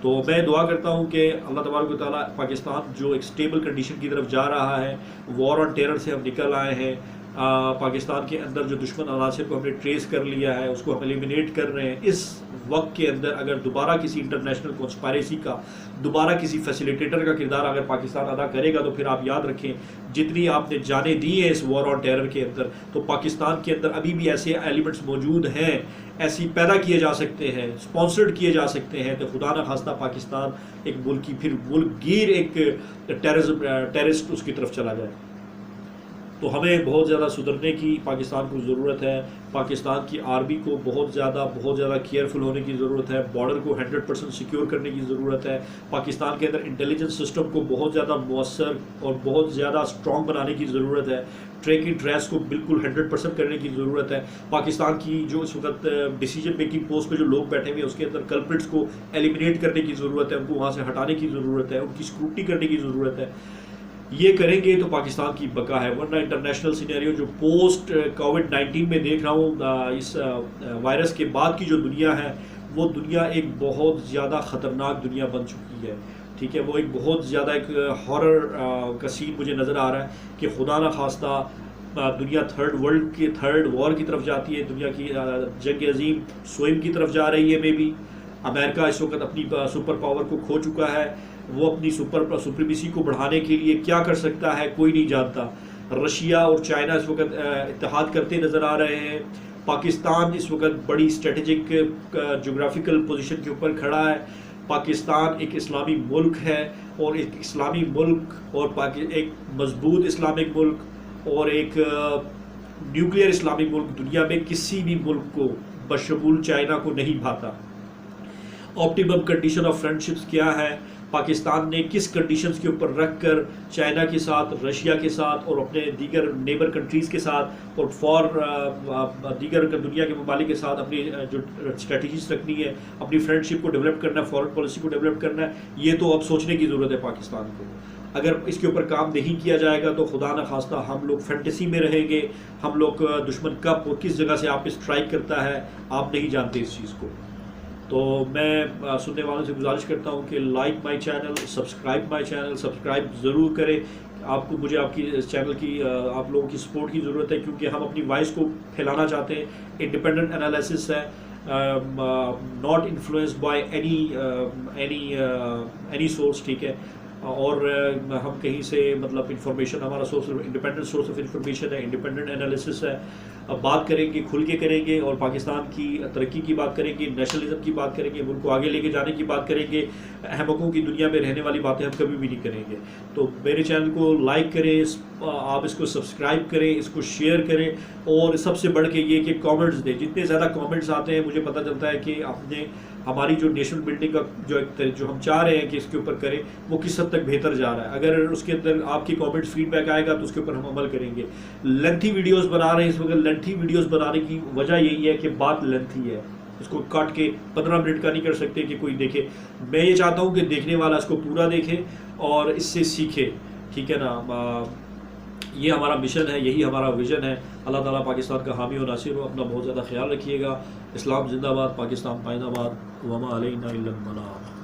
تو میں دعا کرتا ہوں کہ اللہ تبارک و تعالیٰ پاکستان جو ایک سٹیبل کنڈیشن کی طرف جا رہا ہے، وار آن ٹیرر سے ہم نکل آئے ہیں، پاکستان کے اندر جو دشمن عناصر کو ہم نے ٹریس کر لیا ہے اس کو ہم ایلیمینیٹ کر رہے ہیں. اس وقت کے اندر اگر دوبارہ کسی انٹرنیشنل کانسپائریسی کا، دوبارہ کسی فیسیلیٹیٹر کا کردار اگر پاکستان ادا کرے گا تو پھر آپ یاد رکھیں جتنی آپ نے جانیں دی ہیں اس وار آن ٹیرر کے اندر، تو پاکستان کے اندر ابھی بھی ایسے ایلیمنٹس موجود ہیں، ایسی پیدا کیے جا سکتے ہیں، سپانسرڈ کیے جا سکتے ہیں، تو خدا نہ خواستہ پاکستان ایک ملک کی پھر ملک گیر ایک ٹیررسٹ اس کی طرف چلا جائے. تو ہمیں بہت زیادہ سدھرنے کی پاکستان کو ضرورت ہے. پاکستان کی آرمی کو بہت زیادہ کیئرفل ہونے کی ضرورت ہے. بارڈر کو 100% سیکیور کرنے کی ضرورت ہے. پاکستان کے اندر انٹیلیجنس سسٹم کو بہت زیادہ مؤثر اور بہت زیادہ اسٹرانگ بنانے کی ضرورت ہے. ٹریکنگ ٹریس کو بالکل 100% کرنے کی ضرورت ہے. پاکستان کی جو اس وقت ڈیسیجن میکنگ پوسٹ پہ جو لوگ بیٹھے ہوئے ہیں اس کے اندر کلپرٹس کو ایلیمینیٹ کرنے کی ضرورت ہے، ان کو وہاں سے ہٹانے کی ضرورت ہے، ان کی اسکروٹنی کرنے کی ضرورت ہے. یہ کریں گے تو پاکستان کی بقا ہے. ورنہ انٹرنیشنل سینیریو جو پوسٹ کووڈ-19 میں دیکھ رہا ہوں، اس وائرس کے بعد کی جو دنیا ہے وہ دنیا ایک بہت زیادہ خطرناک دنیا بن چکی ہے. ٹھیک ہے، وہ ایک بہت زیادہ ایک ہارر کا سین مجھے نظر آ رہا ہے کہ خدا نہ خواستہ دنیا تھرڈ وار کی طرف جاتی ہے، دنیا کی جنگ عظیم سوئم کی طرف جا رہی ہے. میں بھی امریکہ اس وقت اپنی سپر پاور کو کھو چکا ہے. وہ اپنی سپریمیسی کو بڑھانے کے لیے کیا کر سکتا ہے کوئی نہیں جانتا. رشیا اور چائنا اس وقت اتحاد کرتے نظر آ رہے ہیں. پاکستان اس وقت بڑی اسٹریٹجک جغرافیکل پوزیشن کے اوپر کھڑا ہے. پاکستان ایک اسلامی ملک ہے، اور ایک اسلامی ملک اور ایک مضبوط اسلامک ملک اور ایک نیوکلیئر اسلامک ملک دنیا میں کسی بھی ملک کو بشمول چائنا کو نہیں بھاتا. آپٹیمم کنڈیشن آف فرینڈشپس کیا ہے؟ پاکستان نے کس کنڈیشنز کے اوپر رکھ کر چائنا کے ساتھ، رشیا کے ساتھ اور اپنے دیگر نیبر کنٹریز کے ساتھ اور دیگر دنیا کے ممالک کے ساتھ اپنی جو اسٹریٹجیز رکھنی ہے، اپنی فرینڈشپ کو ڈیولپ کرنا ہے، فارن پالیسی کو ڈیولپ کرنا ہے، یہ تو اب سوچنے کی ضرورت ہے پاکستان کو. اگر اس کے اوپر کام نہیں کیا جائے گا تو خدا نہ خواستہ ہم لوگ فینٹیسی میں رہیں گے. ہم لوگ دشمن کب اور کس جگہ سے آپ اسٹرائک کرتا ہے آپ نہیں جانتے اس چیز کو. تو میں سننے والوں سے گزارش کرتا ہوں کہ لائک مائی چینل، سبسکرائب ضرور کریں. آپ کو مجھے آپ کی اس چینل کی آپ لوگوں کی سپورٹ کی ضرورت ہے، کیونکہ ہم اپنی وائس کو پھیلانا چاہتے ہیں. انڈیپینڈنٹ انالیسس ہے، not influenced by any source. ٹھیک ہے، اور ہم کہیں سے مطلب انفارمیشن، ہمارا source independent source of information ہے، انڈیپینڈنٹ انالیسس ہے. بات کریں گے، کھل کے کریں گے، اور پاکستان کی ترقی کی بات کریں گے، نیشنلزم کی بات کریں گے، ملک کو آگے لے کے جانے کی بات کریں گے. احمقوں کی دنیا میں رہنے والی باتیں ہم کبھی بھی نہیں کریں گے. تو میرے چینل کو لائک کریں، آپ اس کو سبسکرائب کریں، اس کو شیئر کریں، اور سب سے بڑھ کے یہ کہ کامنٹس دیں. جتنے زیادہ کامنٹس آتے ہیں مجھے پتہ چلتا ہے کہ آپ نے ہماری جو نیشنل بلڈنگ کا جو ہم چاہ رہے ہیں کہ اس کے اوپر کریں وہ کس حد تک بہتر جا رہا ہے. اگر اس کے اندر آپ کی کامنٹ فیڈ بیک آئے گا تو اس کے اوپر ہم عمل کریں گے. لینتھی ویڈیوز بنا رہے ہیں اس وقت. لینتھی ویڈیوز بنانے کی وجہ یہی ہے کہ بات لینتھی ہے، اس کو کاٹ کے 15 منٹ کا نہیں کر سکتے کہ کوئی دیکھے. میں یہ چاہتا ہوں کہ دیکھنے والا اس کو پورا دیکھے اور اس سے سیکھے. ٹھیک ہے نا، یہ ہمارا مشن ہے، یہی ہمارا ویژن ہے. اللہ تعالیٰ پاکستان کا حامی و ناصر ہو. اپنا بہت زیادہ خیال رکھیے گا. اسلام زندہ باد، پاکستان پائندہ باد. وما علینا الا البلاغ.